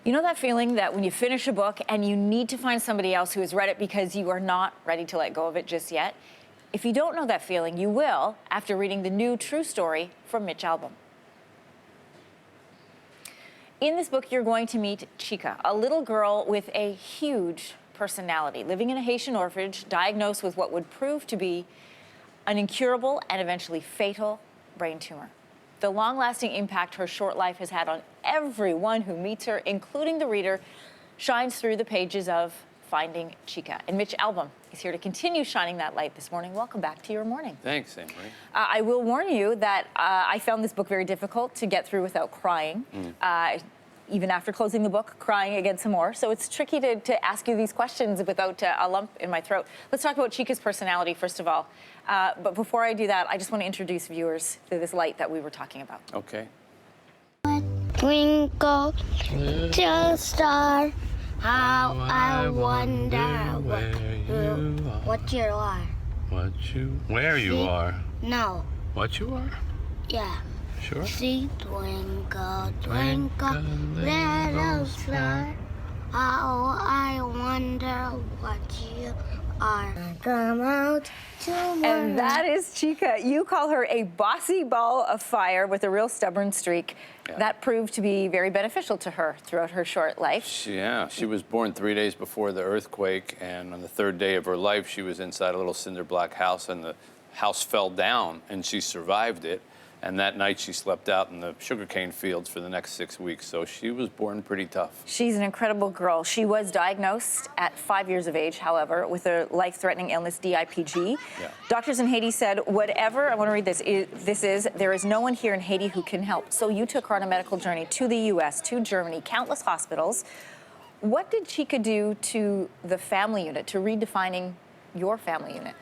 You know that feeling that when you finish a book and you need to find somebody else who has read it because you are not ready to let go of it just yet? If you don't know that feeling, you will after reading the new true story from Mitch Albom. In this book, you're going to meet Chika, a little girl with a huge personality, living in a Haitian orphanage, diagnosed with what would prove to be an incurable and eventually fatal brain tumor. The long-lasting impact her short life has had on everyone who meets her, including the reader, shines through the pages of Finding Chika. And Mitch Albom is here to continue shining that light this morning. Welcome back to your morning. Thanks, Anne Marie. I will warn you that I found this book very difficult to get through without crying. Even after closing the book, crying again some more. So it's tricky to ask you these questions without a lump in my throat. Let's talk about Chika's personality, first of all. But before I do that, I just want to introduce viewers to this light that we were talking about. Okay. Twinkle, little star, how I wonder what you are. Where you are? No. What you are? Yeah. Sure. See, twinkle, twinkle, little star, how I wonder what you are. Come out tomorrow. And that is Chika. You call her a bossy ball of fire with a real stubborn streak. Yeah. That proved to be very beneficial to her throughout her short life. She was born 3 days before the earthquake, and on the third day of her life, she was inside a little cinder block house, and the house fell down, and she survived it. And that night she slept out in the sugarcane fields for the next 6 weeks. So she was born pretty tough. She's an incredible girl. She was diagnosed at 5 years of age, however, with a life-threatening illness, DIPG. Yeah. Doctors in Haiti said, whatever, I want to read this, there is no one here in Haiti who can help. So you took her on a medical journey to the US, to Germany, countless hospitals. What did Chika do to the family unit, to redefining your family unit?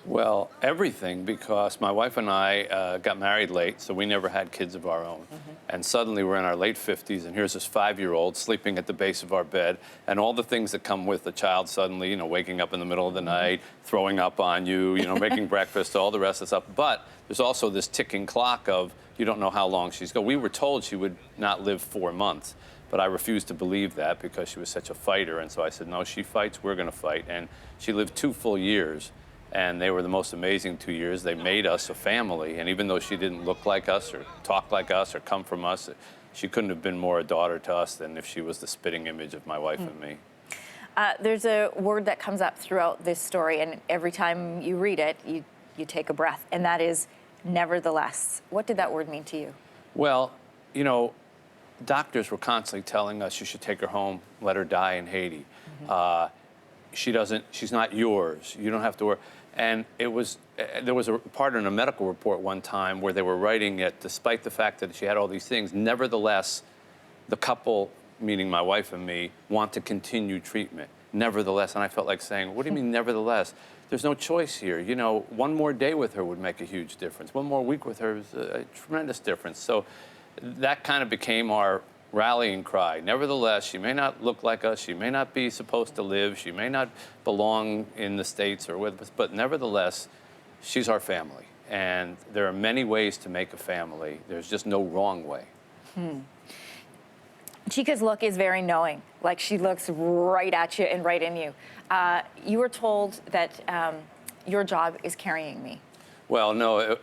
Well, everything, because my wife and I got married late, so we never had kids of our own. And suddenly we're in our late 50s, and here's this 5-year-old sleeping at the base of our bed, and all the things that come with a child suddenly, waking up in the middle of the night, throwing up on you, making breakfast, all the rest of the stuff. But there's also this ticking clock of you don't know how long she's going. We were told she would not live 4 months, but I refused to believe that because she was such a fighter. And so I said, no, she fights, we're going to fight. And she lived 2 full years. And they were the most amazing 2 years. They made us a family. And even though she didn't look like us or talk like us or come from us, she couldn't have been more a daughter to us than if she was the spitting image of my wife and me. There's a word that comes up throughout this story, and every time you read it, you take a breath, and that is nevertheless. What did that word mean to you? Well, doctors were constantly telling us you should take her home, let her die in Haiti. She's not yours. You don't have to worry. And there was a part in a medical report one time where they were writing it, despite the fact that she had all these things, nevertheless, the couple, meaning my wife and me, want to continue treatment. Nevertheless, and I felt like saying, what do you mean nevertheless? There's no choice here. One more day with her would make a huge difference. One more week with her is a tremendous difference. So that kind of became our rallying cry. Nevertheless, she may not look like us, she may not be supposed to live, she may not belong in the States or with us, but nevertheless, she's our family. And there are many ways to make a family. There's just no wrong way. Chika's look is very knowing, like she looks right at you and right in you. You were told that your job is carrying me. Well, no,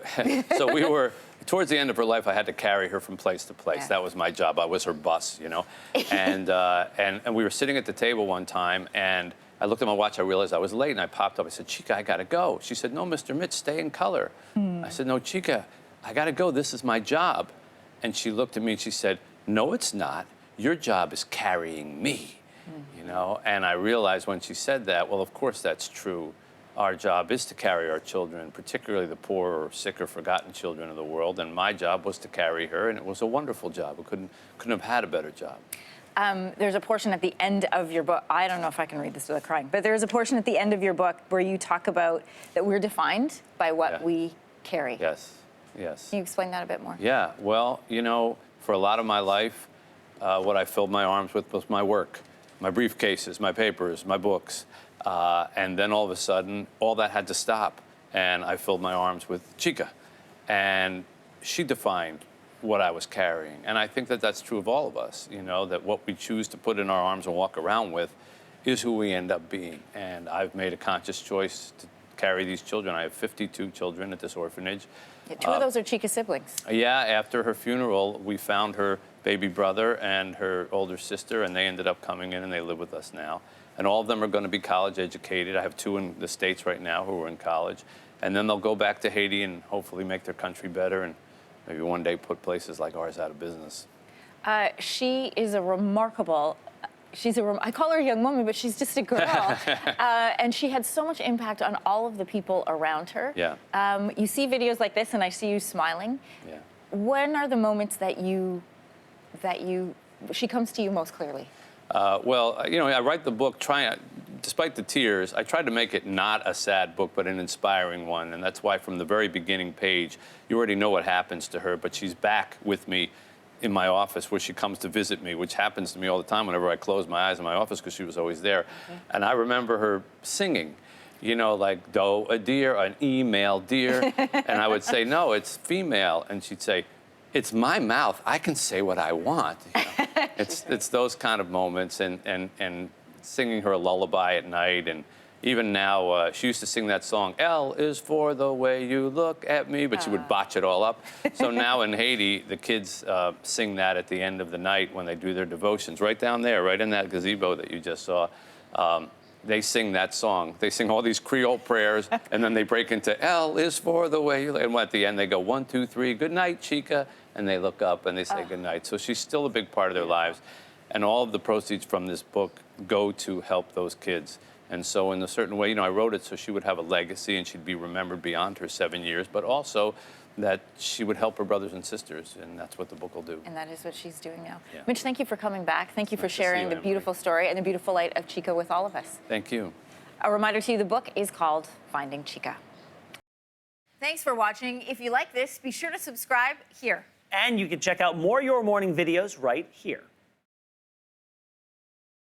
so we were, towards the end of her life, I had to carry her from place to place. Yeah. That was my job. I was her bus, And we were sitting at the table one time, and I looked at my watch. I realized I was late, and I popped up. I said, Chika, I got to go. She said, no, Mr. Mitch, stay in color. I said, no, Chika, I got to go. This is my job. And she looked at me, and she said, no, it's not. Your job is carrying me, And I realized when she said that, well, of course that's true. Our job is to carry our children, particularly the poor or sick or forgotten children of the world. And my job was to carry her, and it was a wonderful job. I couldn't have had a better job. There's a portion at the end of your book, I don't know if I can read this without crying, but there's a portion at the end of your book where you talk about that we're defined by what we carry. Yes, yes. Can you explain that a bit more? Yeah, well, for a lot of my life, what I filled my arms with was my work, my briefcases, my papers, my books. And then all of a sudden, all that had to stop, and I filled my arms with Chika. And she defined what I was carrying. And I think that that's true of all of us, you know, that what we choose to put in our arms and walk around with is who we end up being. And I've made a conscious choice to carry these children. I have 52 children at this orphanage. Yeah, two of those are Chika siblings. Yeah, after her funeral, we found her baby brother and her older sister, and they ended up coming in and they live with us now. And all of them are going to be college educated. I have 2 in the States right now who are in college. And then they'll go back to Haiti and hopefully make their country better and maybe one day put places like ours out of business. She is a remarkable, I call her a young woman, but she's just a girl. And she had so much impact on all of the people around her. Yeah. You see videos like this and I see you smiling. Yeah. When are the moments that she comes to you most clearly? Well, you know, I write the book despite the tears, I tried to make it not a sad book, but an inspiring one. And that's why from the very beginning page, you already know what happens to her, but she's back with me in my office where she comes to visit me, which happens to me all the time whenever I close my eyes in my office because she was always there. Okay. And I remember her singing, you know, like, doe, a deer, an email, dear. And I would say, no, it's female. And she'd say, it's my mouth. I can say what I want. You know? It's those kind of moments, and singing her a lullaby at night. And even now, she used to sing that song, L is for the way you look at me, but she would botch it all up. So now in Haiti, the kids sing that at the end of the night when they do their devotions. Right down there, right in that gazebo that you just saw. They sing that song. They sing all these Creole prayers, and then they break into L is for the way you look. And at the end, they go 1, 2, 3, good night, Chika. And they look up and they say good night. So she's still a big part of their lives. And all of the proceeds from this book go to help those kids. And so in a certain way, you know, I wrote it so she would have a legacy and she'd be remembered beyond her 7 years, but also that she would help her brothers and sisters, and that's what the book will do. And that is what she's doing now. Yeah. Mitch, thank you for coming back. Thank you for Nice to see sharing you, the Emily. beautiful story and the beautiful light of Chika with all of us. Thank you. A reminder to you, the book is called Finding Chika. Thanks for watching. If you like this, be sure to subscribe here. And you can check out more Your Morning videos right here.